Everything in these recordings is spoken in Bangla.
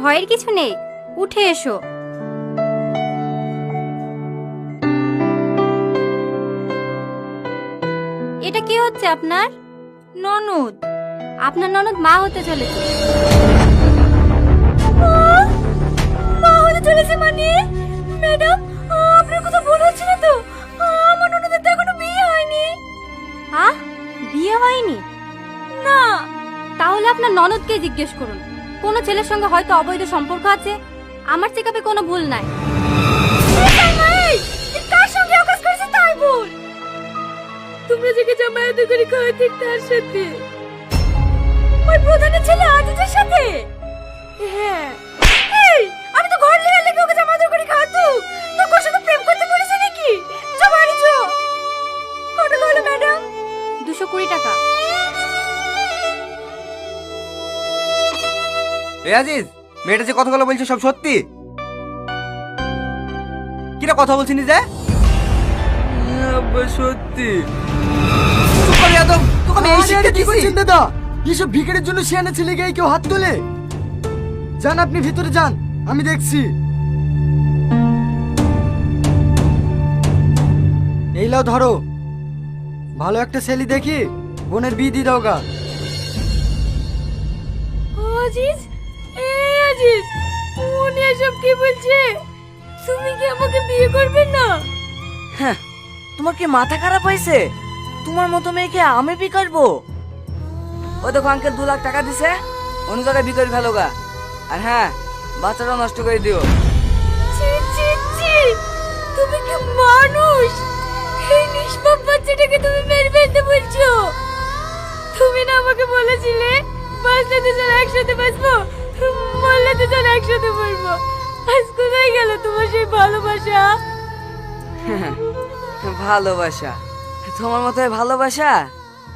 ভয়ের কিছু নেই, উঠে এসো। এটা কি হচ্ছে আপনার? ননদ। আপনার ননদ মা হতে চলেছে। মা হতে চলেছে মানে? ম্যাডাম, আপনার কথা ভুল হচ্ছে না তো? আমার ননদের তো এখনো বিয়ে হয়নি। বিয়ে হয়নি? না। তাহলে আপনার ননদকে জিজ্ঞেস করুন, কোনো ছেলের সঙ্গে হয়তো অবৈধ সম্পর্ক আছে। আমার চেকআপে কোনো ভুল নাই। কার সঙ্গে অকাজ করেছে তাই বল। তোমরা যে জামায়াতে করে খাওয়াতে তার সাথে, ওই প্রধানের ছেলে আজিজের সাথে। হ্যাঁ। এই, আমি তো ঘর লেগে লেগে ওকে জামায়াতে করে খাওয়াতো। তোর কোন সাথে প্রেম করতে বলেছে নাকি? যা বাড়ি যা। কত হলো ম্যাডাম? 220 টাকা। এ আজিজ, মেয়েটা যে কথাগুলো বলছে সব সত্যি? কিরা কথা বলছিনি যে? সত্যি। চুপ করে যাও তো, তোকে আমি এই শিক্ষা দিয়েছি। দাদা, এসব ভিখারির জন্য শিয়ানা ছেলে গায়ে কেউ হাত তোলে? যান আপনি ভিতরে যান, আমি দেখছি। এই লাও ধরো, ভালো একটা ছেলে দেখি বোনের বিয়ে দিয়ে দাও গা। আজিজ, আজিজ, উনি এসব কি বলছে? তুমি কি আমাকে বিয়ে করবে না? হ্যাঁ, তোমার কি মাথা খারাপ হয়েছে? তোমার মতো মেয়েকে আমি বিয়ে করবো? ও দেখো আঙ্কেল 2 লাখ টাকা দিছে, অন্য জায়গায় বিয়ে করে ফেলো গা। আর হ্যাঁ, বাচ্চাটা নষ্ট করে দিও। ছি ছি ছি, তুমি কি মানুষ? এই নিষ্পাপ বাচ্চাটাকে তুমি মেরে ফেলতে বলছো? তুমি না আমাকে বলেছিলে বাঁচলে দুজন একসাথে বাঁচবো, মরলে দুজন একসাথে মরবো। আজ কোথায় গেল তোমার সেই ভালোবাসা? ভালোবাসা? তোমার মতো ভালোবাসা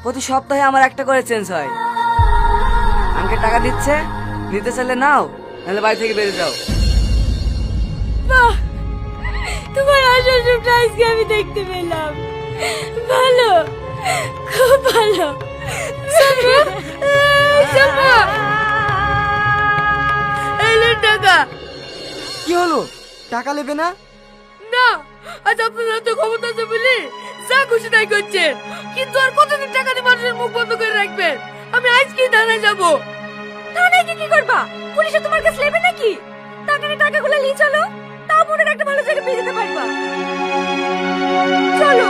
প্রতি সপ্তাহে আমার একটা করে চেঞ্জ হয়। আঙ্কেল টাকা দিচ্ছে, নিতে চাইলে নাও, নাহলে বাড়ি থেকে বেরিয়ে যাও। বাহ, তোমার আসল রূপটা আজকে আমি দেখতে পেলাম। ভালো, খুব ভালো। টাকা কি হলো, টাকা নেবে না? না, আজ আপনার হাতে ক্ষমতা আছে বলে যা খুশি তাই করছে। কিন্তু আর কতদিন টাকা দিয়ে মানুষের মুখ বন্ধ করে রাখবেন? আমি আজকেই থানায় যাব। থানায় কি করবা? পুলিশে তোমার কাছে নেবে নাকি? টাকাগুলো নিয়ে চলো, তাও মনের একটা ভালো জায়গা পেয়ে যেতে পারবা। চলো।